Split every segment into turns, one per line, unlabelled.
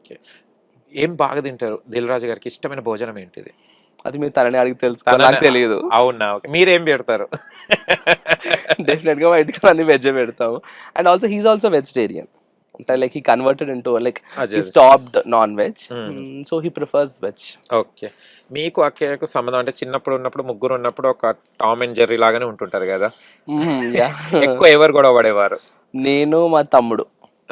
Okay. ఏం బాగా తింటారు? 'దిల్ రాజు' గారికి ఇష్టమైన భోజనం ఏంటిది?
అది మీరు తనని అడిగి తెలుసుకోవాలి,
తనని
నాకు తెలియదు.
అవునా? ఓకే. మీరేం పెడతారు?
డెఫినెట్ గా బయటకు అన్ని వెజ్ పెడతాము. And also he's also vegetarian. అంటే like he converted into like
అదే.
He stopped non veg.
Hmm.
So he prefers veg.
Okay. మీకు అక్కయ్యకు సంబంధం అంటే చిన్నప్పుడు ఉన్నప్పుడు ముగ్గురు ఉన్నప్పుడు ఒక టామ్ అండ్ జెర్రీ లాగానే ఉంటుంటారు గదా!
యా.
ఎక్కువ ఎవరు గొడవ పడేవారు?
నేను మా తమ్ముడు.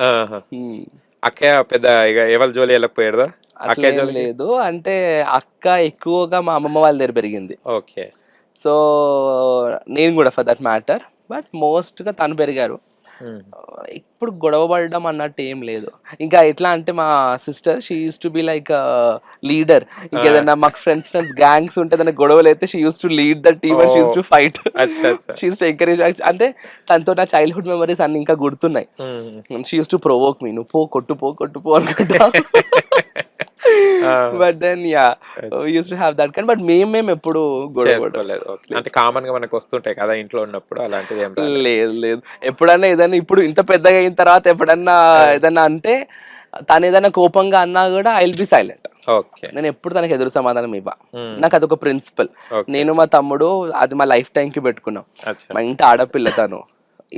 ఆహా!
Hmm.
అక్కయ్య పెద్ద ఇగ ఎవరి జోలి ఎళ్ళకపోయేదా? అక్కయ్య
అట్లేం
జోలికి?
లేదు. అంటే అక్క ఎక్కువగా మా అమ్మమ్మ వాళ్ళ దగ్గర పెరిగింది.
ఓకే.
సో నేను కూడా ఫర్ దట్ మ్యాటర్. బట్ మోస్ట్గా తను పెరిగారు.
హ్మ్.
ఇప్పుడు గొడవ పడడం అన్నట్టు ఏం లేదు. ఇంకా ఎట్లా అంటే మా sister she use to be like leader.
ఆ!
ఇంకేదైనా మాకు ఫ్రెండ్స్ గ్యాంగ్స్ ఉంటే దానికి గొడవలు అయితే she use to lead the team and she use
oh!
To fight.
అచ్చా! అచ్చా!
She use to encourage. అంటే తనతో నా చైల్డ్హుడ్ మెమరీస్ అన్ని ఇంకా గుర్తున్నాయి.
హ్మ్.
షీ యూస్ టు ప్రొవోక్ మీ, నువ్వు కొట్టు పో అనుకుంటా.
ఆ!
బట్ దెన్ యా
అచ్చా!
Use to have that kind. But మేమేం ఎప్పుడు గొడవ పడలేదు.
చేసుకోలేదు. ఓకే. అంటే కామన్‌గా మనకొస్తుంటాయి కదా! ఇంట్లో ఉన్నప్పుడు అలాంటిదేం రాలేదు.
లేదు లేదు. ఎప్పుడన్నా ఏదైనా ఇప్పుడు ఇంత పెద్దగా అయిన తర్వాత ఎప్పుడన్నా
ఆ!
ఏదన్నా అంటే తను ఏదైనా కోపంగా అన్నా కూడా I will be silent.
Okay.
నేను ఎప్పుడు తనకి ఎదురు సమాధానం ఇవ్వ.
హ్మ్.
నాకు అదొక ప్రిన్సిపల్.
ఓకే.
నేను మా తమ్ముడు అది మా లైఫ్ టైం కి పెట్టుకున్నాం.
అచ్చా!
మా ఇంటి ఆడపిల్ల తను.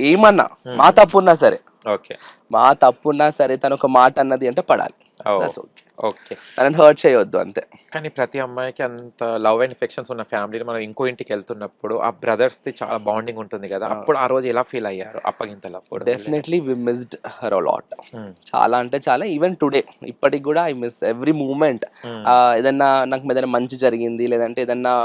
ఏమన్నా మా
హ్మ్.
తప్పున్నా సరే,
ఓకే.
మా తప్పున్నా సరే తను ఒక మాట అన్నది అంటే పడాలి.
ఓహ్!
That's okay.
ఓకే.
తనని హర్ట్ చేయొద్దు అంతే.
కానీ ప్రతి అమ్మాయికి అంత లవ్ అండ్ ఎఫెక్షన్స్ ఉన్న ఫ్యామిలీలో మనం ఇంకో ఇంటికెళ్తున్నప్పుడు ఆ బ్రదర్స్‌ది చాలా బాండింగ్ ఉంటుంది గదా! అప్పుడు ఆ రోజు ఎలా ఫీల్ అయ్యారు? అప్పగింతలప్పుడు వెళ్ళేటప్పుడు?
Definitely we missed her a lot.
Hmm.
చాలా అంటే చాలా. ఈవెన్ టుడే ఇప్పటికి కూడా ఐ మిస్ ఎవ్రీ మూమెంట్.
హ్మ్.
ఏదన్నా నాకు ఏదైనా మంచి జరిగింది, లేదంటే ఏదన్నా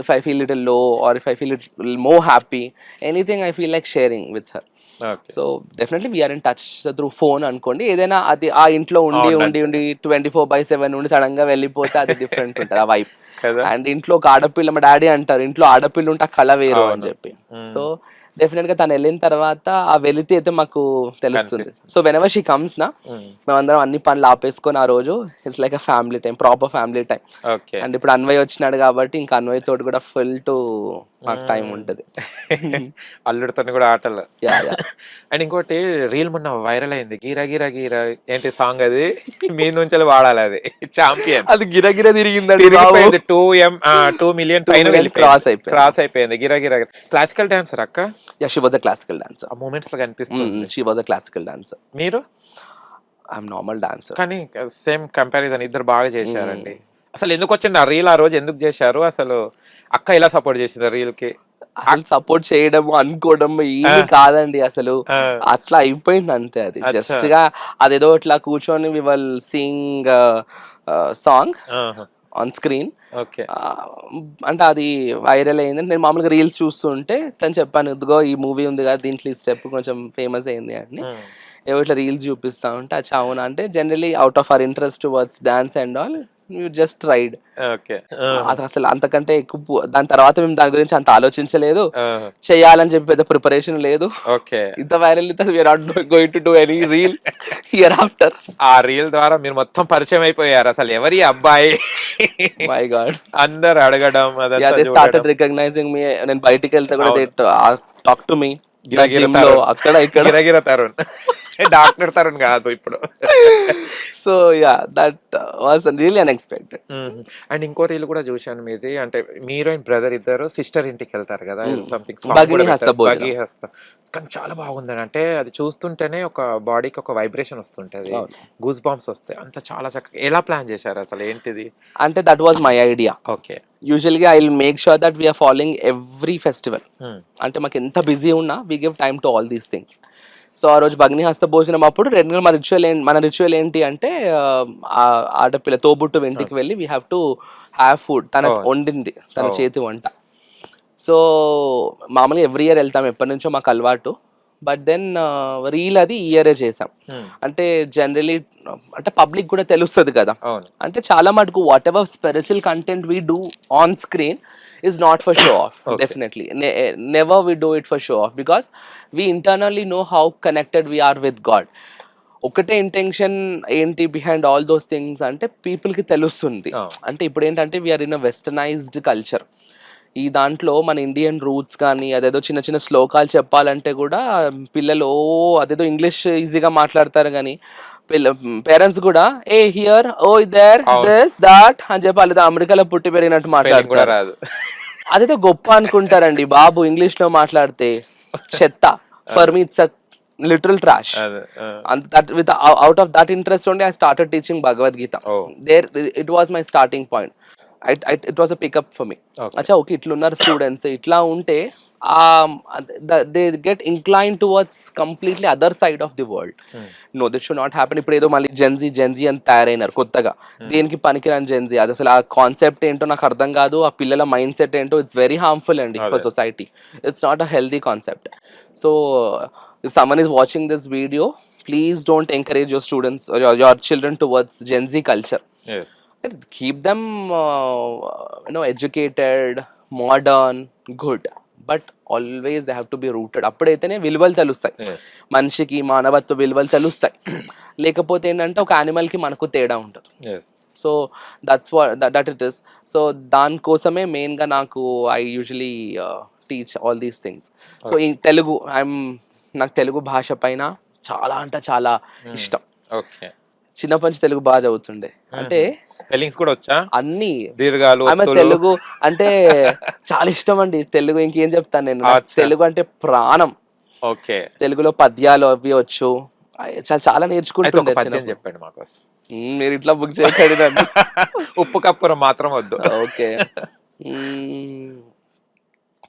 if I feel little low or if I feel little more happy, anything I feel like sharing with her.
Okay.
So definitely we are in touch through phone అనుకోండి. ఏదైనా అది ఆ ఇంట్లో ఉండి ఉండి
అవునంతే.
ఉండి 24/7 ఉండి సడన్ గా వెళ్ళిపోతే అది డిఫరెంట్ ఉంటుంది ఆ వైబ్.
కదా!
అండ్ ఇంట్లో ఒక ఆడపిల్ల, మా డాడీ అంటారు ఇంట్లో ఆడపిల్ల ఉంటే ఆ కళ వేరు అని
అవును.
చెప్పి. సో
హ్మ్.
డెఫినెట్ గా తను వెళ్ళిన తర్వాత ఆ వెలితి అయితే మాకు తెలుస్తుంది.
కనిపిస్తుంది.
So when ever she comes నా,
హ్మ్.
మేమందరం అన్ని పనులు ఆపేసుకొని ఆ రోజు it's like a family time, proper family time.
Okay.
And ఇప్పుడు అన్వయ్ వచ్చినాడు కాబట్టి ఇంకా అన్వయ్ తోటి కూడా ఫుల్ టు మాకు టైం
హ్మ్.
ఉంటుంది.
అల్లుడితోని గూడా ఆటలు.
Yeah yeah.
అండ్ ఇంకోటి రీల్ మొన్న వైరల్ అయింది. 'గీరా గీరా గీరా' ఏంటి సాంగ్ అది? మీద నుంచెల్లి వాడాలది. 'చాంపియన్'
అది గిరగిర తిరిగిందండి బాబు.
తిరిగిపోయింది. 2 మిలియన్
2
పైన
మిలియన్
వెళ్ళిపోయింది.
క్రాస్ అయిపోయింది.
క్రాస్ అయిపోయింది. 'గిరా గిరా' క్లాసికల్ డాన్సర్ అక్క?
Yeah, she was a classical dancer.
ఆ మూమెంట్స్‌లో కనిపిస్తుంది.
She was a classical dancer.
మీరు?
I'm normal dancer.
కానీ సేమ్ కంపారిజన్ ఇద్దరు బాగా చేశారండి. అసలు ఎందుకొచ్చింది ఆ రీల్ ఆ రోజు ఎందుకు చేశారు? అసలు అక్క ఎలా సపోర్ట్ చేసింది ఆ రీల్‌కి?
అసలు సపోర్ట్ చేయడము, అనుకోవడము
ఆ!
ఏమి కాదండి అసలు.
ఆ!
అట్లా అయిపోయింది అంతే అది.
అచ్చా!
జస్ట్ గా అదేదో ఇట్లా కూర్చొని వి విల్ సింగ్ సాంగ్
ఆహా!
On screen.
ఓకే.
అంటే అది వైరల్ అయింది. నేను మామూలుగా రీల్స్ చూస్తుంటే తను చెప్పాను, ఇదిగో ఈ మూవీ ఉంది కదా దీంట్లో ఈ స్టెప్ కొంచెం ఫేమస్ అయింది అని.
హ్మ్.
ఏవో ఇట్లా రీల్స్ చూపిస్తా ఉంటే అచ్చా అవునా అంటే, generally out of our interest towards dance and all you just tried.
Okay. ఆహా!
అది అసలు అంతకంటే ఎక్కువ దాని తర్వాత మేము దాని గురించి అంత ఆలోచించలేదు.
ఆహా!
చేయాలని చెప్పి పెద్ద ప్రిపరేషన్ లేదు.
ఓకే.
ఇంత వైరల్ అయితే we are not going to do any reel hereafter.
ఆ రీల్ ద్వారా మీరు మొత్తం పరిచయం అయిపోయారు. అసలు ఎవరి అబ్బాయి?
My god.
అందరూ అడగడం
యా,
అదంతా
దే
చూడడం.
Started recognizing me. నేను బయటికి వెళ్తే కూడా దే
అవును.
Talk to me. నా
గిరగిర
జిమ్ లో
తరుణ్.
అక్కడ ఇక్కడ.
గిరగిర తరుణ్. డాక్టర్ తరుణ్ కాదు ఇప్పుడు.
So yeah, that was really unexpected.
హుహు. అండ్ ఇంకో రీల్ కూడా చూశాను మీది. అంటే మీరు అండ్ బ్రదర్ ఇద్దరు సిస్టర్ ఇంటికెళ్తారు కదా! ఏదో సంథింగ్ సాంగ్ కూడా
భగిని హస్త
పెట్టారు.
భోజనం.
'బగీహస్త'. కానీ చాలా బాగుందండి. అంటే అది చూస్తుంటేనే ఒక బాడీకి ఒక వైబ్రేషన్ వస్తుంటది.
అవును.
గూస్ బంప్స్ వస్తాయి. అంత చాలా చక్కగా ఎలా ప్లాన్ చేశారు అసలు ఏంటిది?
అంటే that was my idea.
Okay.
యూజువల్గా I will make sure that we're following every festival.
Hmm.
అంటే మాకు ఎంత బిజీ ఉన్నా we give time to all these things. So ఆ రోజు భగ్ని హస్త భోజనం అప్పుడు రెగ్యులర్ మన రిచువల్ ఏంటి అంటే ఆడపిల్ల తోబుట్టు ఇంటికి వెళ్ళి we have to have food. తన
ఓహ్!
వండింది, తన
ఓహ్!
చేతి వంట. సో మామూలుగా ఎవ్రీ ఇయర్ వెళ్తాం, ఎప్పటి నుంచో మాకు అలవాటు. బట్ దెన్ రీల్ అది ఈ ఇయరే చేసాం.
హ్మ్.
అంటే జనరలీ అంటే పబ్లిక్ కూడా తెలుస్తుంది కదా.
అవును.
అంటే చాలా మటుకు what ever spiritual content we do on screen is not for show off.
Okay.
Definitely never we do it for show off, because we internally know how connected we are with God. ఒకటే intention ఏంటి behind all those things అంటే people కి తెలుస్తుంది.
ఆ!
అంటే ఇప్పుడు ఏంటంటే we are in a westernized culture. ఈ దాంట్లో మన ఇండియన్ రూట్స్ కానీ అదేదో చిన్న చిన్న శ్లోకాలు చెప్పాలంటే కూడా పిల్లలు అదేదో ఇంగ్లీష్ ఈజీగా మాట్లాడతారు కానీ పేరెంట్స్ కూడా ఏ హియర్ ఓ దేర్ దిస్ దాట్ అని చెప్పి వాళ్ళతో అమెరికాలో పుట్టి పెరిగినట్టు
కూడా
మాట్లాడతారు.
రాదు.
అదేదో గొప్ప అనుకుంటారండి బాబు, ఇంగ్లీష్ లో మాట్లాడితే చెత్త. For me it's literal trash.
అదే,
And that with out of that interest only I started teaching Bhagavad Gita.
Oh.
There it was my starting point. It was a pickup for me.
Okay.
అచ్చా okay ఇట్లా ఉన్నారు students, ఇట్లా ఉంటే they get inclined towards completely other side of the world. No this should not happen. ఇప్పుడు ఏదో మళ్ళీ Gen Z అని తయారైనారు కొత్తగా, దేనికి పనికిరాని జెన్జీ. అది అసలు ఆ కాన్సెప్ట్ ఏంటో నాకు అర్థం కాదు, ఆ పిల్లల మైండ్ సెట్ ఏంటో ఇట్స్ వెరీ హార్మ్ఫుల్ అండి for society. It's not a healthy concept. So if someone is watching this video, please don't encourage your students or your children towards Gen Z culture.
Yes.
Keep them educated, modern, good, but always they have to be rooted. అప్పుడైతేనే విలువలు తెలుస్తాయి, మనిషికి మానవత్వ విలువలు తెలుస్తాయి. లేకపోతే ఏంటంటే ఒక యానిమల్కి మనకు తేడా ఉంటుంది.
Yes.
So that's that it is. So దానికోసమే మెయిన్గా నాకు I usually teach all these things. So ఈ తెలుగు నాకు తెలుగు భాష పైన చాలా అంటే చాలా ఇష్టం.
ఓకే.
చిన్నప్పటి నుంచి తెలుగు బాగా చదువుతుండే. అంటే
స్పెల్లింగ్స్ కూడా వచ్చా?
అన్ని
దీర్ఘాలు,
ఆమె తెలుగు అంటే చాలా ఇష్టం అండి. తెలుగు ఇంకేం చెప్తాను నేను, తెలుగు అంటే ప్రాణం.
ఓకే.
తెలుగులో పద్యాలు అవి వచ్చు, చాలా నేర్చుకుంటుండే.
చెప్పండి మాకు.
మీరు ఇట్లా బుక్ చేయకండి.
ఉప్పు కప్పురం మాత్రం వద్దు.
ఓకే.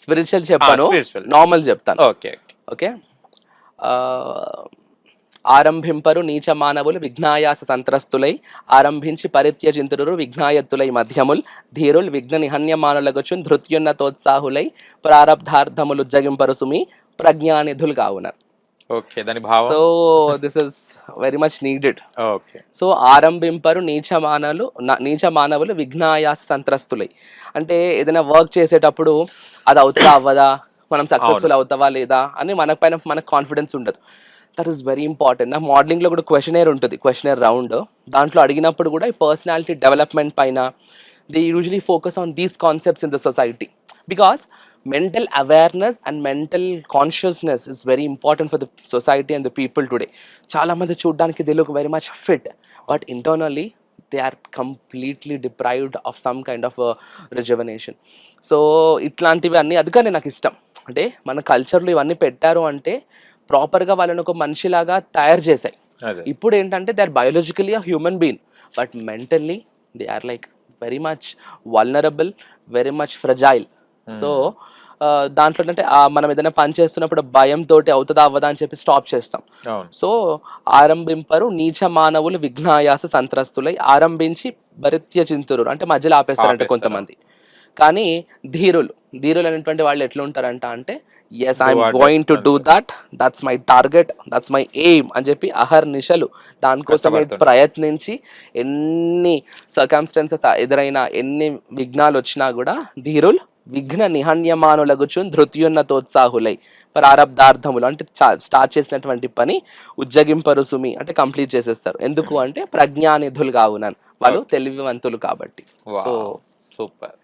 స్పిరిచువల్ చెప్పాను, నార్మల్ చెప్తాను.
ఓకే.
ఓకే. ఆరంభింపరు నీచ మానవులు విఘ్నాయాస సంత్రస్తులై, ఆరంభించి పరిత్యజింతురు విఘ్నాయత్తులై మధ్యముల్, ధీరుల్ విఘ్న నిహన్యమానులగుచు ధృత్యున్నతోత్సాహులై, ప్రారబ్ధార్థములు జగింపరు సుమి ప్రజ్ఞానిధులు కావున.
ఓకే, దాని భావం.
So this is very much needed.
Okay.
So ఆరంభింపరు నీచ మానవులు విఘ్నాయాస సంత్రస్తులై అంటే ఏదైనా వర్క్ చేసేటప్పుడు అది అవుతుందా అవ్వదా, మనం సక్సెస్ఫుల్ అవుతావా లేదా అని మనకు కాన్ఫిడెన్స్ ఉండదు. That is very important. నా మోడలింగ్లో కూడా క్వశ్చనర్ ఉంటుంది, క్వశ్చనర్ రౌండ్. దాంట్లో అడిగినప్పుడు కూడా ఈ పర్సనాలిటీ డెవలప్మెంట్ పైన they usually focus on these concepts in the society because mental awareness and mental consciousness is very important for the society and the people today. Chaala mandi chudaniki they look very much fit, but internally they are completely deprived of some kind of a rejuvenation. So itlantivi anni adukane నాకు ఇష్టం. అంటే మన కల్చర్లో ఇవన్నీ పెట్టారు అంటే ప్రాపర్గా వాళ్ళని ఒక మనిషిలాగా తయారు చేశాయి. ఇప్పుడు ఏంటంటే they are biologically a human being, but mentally they are like very much vulnerable, very much fragile. So దాంట్లో అంటే మనం ఏదైనా పని చేస్తున్నప్పుడు భయంతో అవుతుందా అవ్వదా అని చెప్పి స్టాప్ చేస్తాం. సో ఆరంభింపరు నీచ మానవులు విఘ్నాయాస సంత్రస్తులై, ఆరంభించి భరిత్య చింతురు అంటే మధ్యలో ఆపేస్తారంటే కొంతమంది. కానీ ధీరులు అనేటువంటి వాళ్ళు ఎట్లా ఉంటారంట అంటే yes I'm going to do that's my target, that's my aim అని చెప్పి అహర్నిశలు దానికోసమే ప్రయత్నించి ఎన్ని సర్కమ్స్టెన్సెస్ ఎదురైనా ఎన్ని విఘ్నాలు వచ్చినా కూడా ధీరులు విఘ్న నిహన్యమానులగుచు ధృత్యున్నతోత్సాహులై, ప్రారబ్ధార్థములు అంటే స్టార్ట్ చేసినటువంటి పని ఉజ్జగింపరు సుమి అంటే కంప్లీట్ చేసేస్తారు. ఎందుకు అంటే ప్రజ్ఞానిధులు కావునని, వాళ్ళు తెలివివంతులు కాబట్టి. So
super.